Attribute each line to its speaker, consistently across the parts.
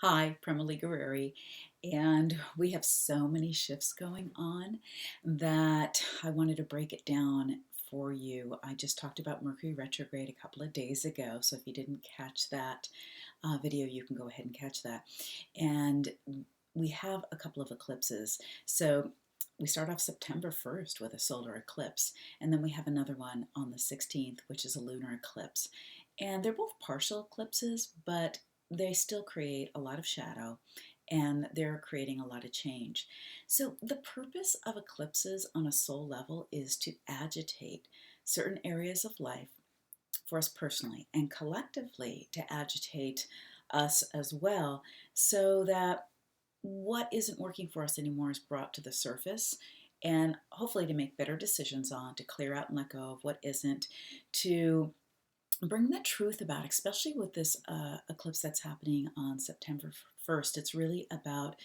Speaker 1: Hi, Prema and we have so many shifts going on that I wanted to break it down for you. I just talked about Mercury retrograde a couple of days ago, so if you didn't catch that video, you can go ahead and catch that. And we have a couple of eclipses. So we start off September 1st with a solar eclipse, and then we have another one on the 16th, which is a lunar eclipse. And they're both partial eclipses, but they still create a lot of shadow and they're creating a lot of change. So, the purpose of eclipses on a soul level is to agitate certain areas of life for us personally and collectively to agitate us as well so that what isn't working for us anymore is brought to the surface and hopefully to make better decisions on, to clear out and let go of what isn't, to bring the truth about, especially with this eclipse that's happening on September 1st. It's really about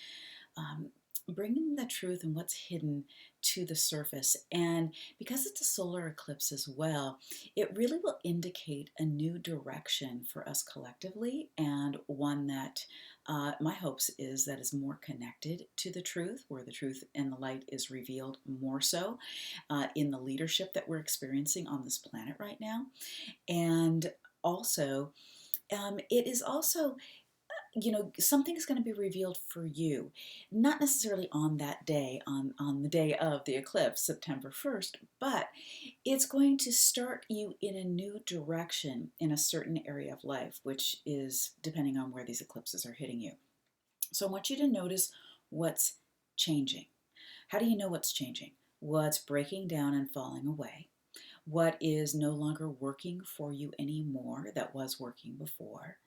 Speaker 1: um, bringing the truth and what's hidden to the surface. And because it's a solar eclipse as well, it really will indicate a new direction for us collectively, and one that my hopes is that is more connected to the truth, where the truth and the light is revealed more so in the leadership that we're experiencing on this planet right now. And also, it is also, something is going to be revealed for you, not necessarily on that day, on the day of the eclipse, September 1st, but it's going to start you in a new direction in a certain area of life, which is depending on where these eclipses are hitting you. So I want you to notice what's changing. How do you know what's changing? What's breaking down and falling away? What is no longer working for you anymore that was working before?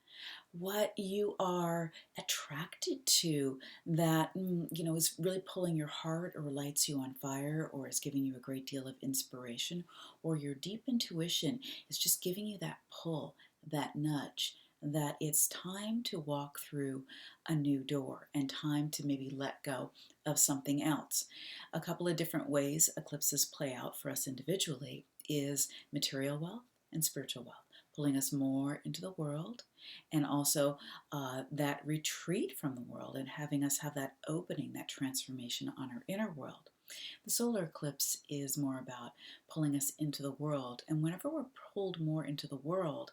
Speaker 1: What you are attracted to that is really pulling your heart or lights you on fire or is giving you a great deal of inspiration, or your deep intuition is just giving you that pull, that nudge, that it's time to walk through a new door and time to maybe let go of something else. A couple of different ways eclipses play out for us individually is material wealth and spiritual wealth, pulling us more into the world, and also that retreat from the world and having us have that opening, that transformation on our inner world. The solar eclipse is more about pulling us into the world, and whenever we're pulled more into the world,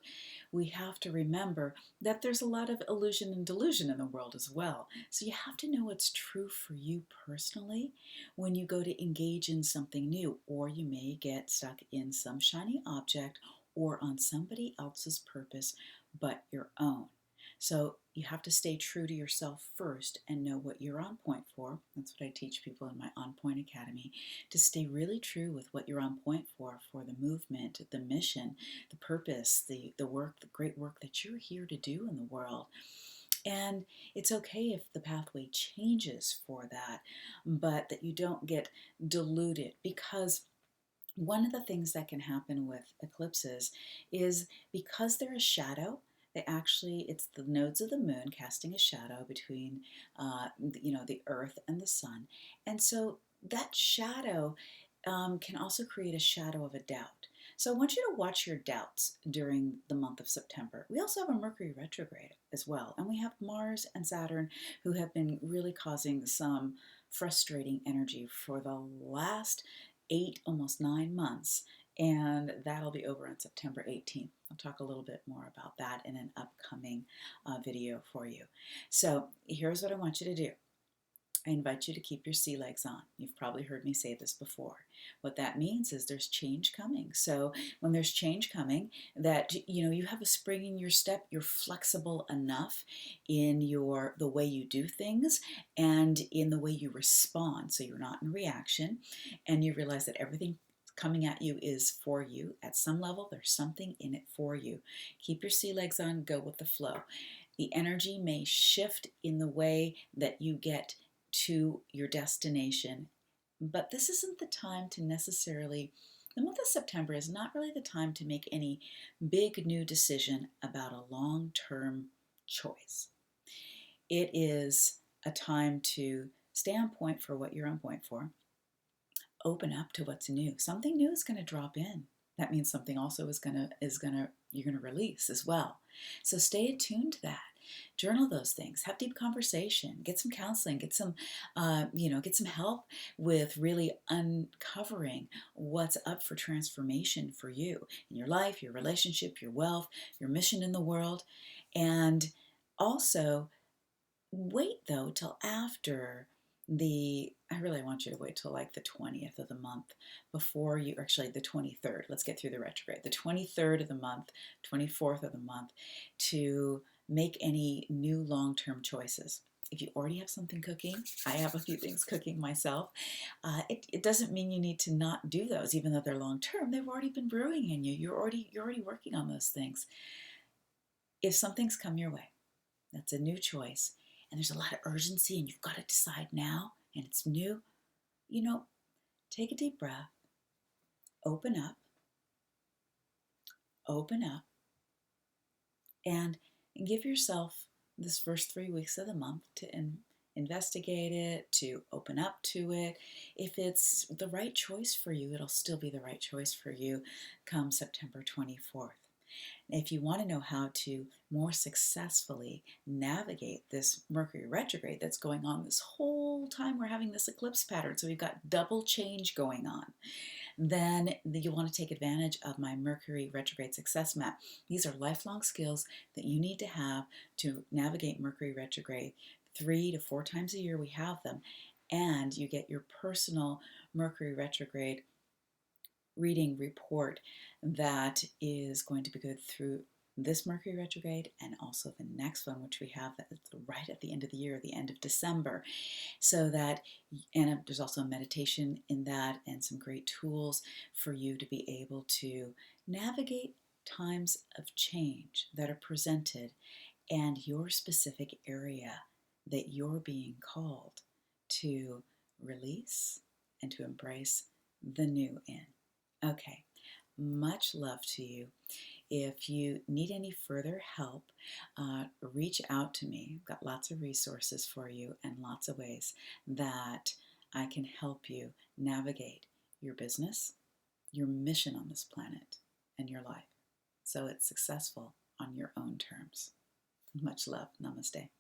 Speaker 1: we have to remember that there's a lot of illusion and delusion in the world as well. So you have to know what's true for you personally when you go to engage in something new, or you may get stuck in some shiny object or on somebody else's purpose but your own. So you have to stay true to yourself first and know what you're on point for. That's what I teach people in my On Point Academy, to stay really true with what you're on point for the movement, the mission, the purpose, the work, the great work that you're here to do in the world. And it's okay if the pathway changes for that, but that you don't get diluted, because one of the things that can happen with eclipses is because they're a shadow, they actually, it's the nodes of the moon casting a shadow between the earth and the sun. And so that shadow can also create a shadow of a doubt. So I want you to watch your doubts during the month of September. We also have a Mercury retrograde as well, and we have Mars and Saturn, who have been really causing some frustrating energy for the last 8, almost 9 months, and that'll be over on September 18th. I'll talk a little bit more about that in an upcoming video for you. So here's what I want you to do. I invite you to keep your sea legs on. You've probably heard me say this before. What that means is there's change coming. So when there's change coming, that you have a spring in your step, you're flexible enough in the way you do things and in the way you respond. So you're not in reaction, and you realize that everything coming at you is for you. At some level, there's something in it for you. Keep your sea legs on, go with the flow. The energy may shift in the way that you get to your destination. But this isn't the time to necessarily, the month of September is not really the time to make any big new decision about a long term choice. It is a time to stay on point for what you're on point for, open up to what's new. Something new is going to drop in. That means something also is going to you're going to release as well. So stay attuned to that. Journal those things. Have deep conversation. Get some counseling. Get some, get some help with really uncovering what's up for transformation for you in your life, your relationship, your wealth, your mission in the world. And also, wait though till after I really want you to wait till like the 20th of the month before you, actually the 23rd. Let's get through the retrograde. The 23rd of the month, 24th of the month, to make any new long-term choices. If you already have something cooking, I have a few things cooking myself. It doesn't mean you need to not do those, even though they're long-term. They've already been brewing in you. You're already working on those things. If something's come your way, that's a new choice, and there's a lot of urgency, and you've got to decide now, and it's new, take a deep breath, open up, and give yourself this first 3 weeks of the month to investigate it, to open up to it. If it's the right choice for you, it'll still be the right choice for you come September 24th. If you want to know how to more successfully navigate this Mercury retrograde that's going on this whole time we're having this eclipse pattern, so we've got double change going on, then you want to take advantage of my Mercury retrograde success map. These are lifelong skills that you need to have to navigate Mercury retrograde. 3 to 4 times a year we have them, and you get your personal Mercury retrograde reading report that is going to be good through this Mercury retrograde and also the next one, which we have right at the end of the year, the end of December. So that, and there's also a meditation in that and some great tools for you to be able to navigate times of change that are presented and your specific area that you're being called to release and to embrace the new in. Okay, much love to you. If you need any further help, reach out to me. I've got lots of resources for you and lots of ways that I can help you navigate your business, your mission on this planet, and your life so it's successful on your own terms. Much love. Namaste.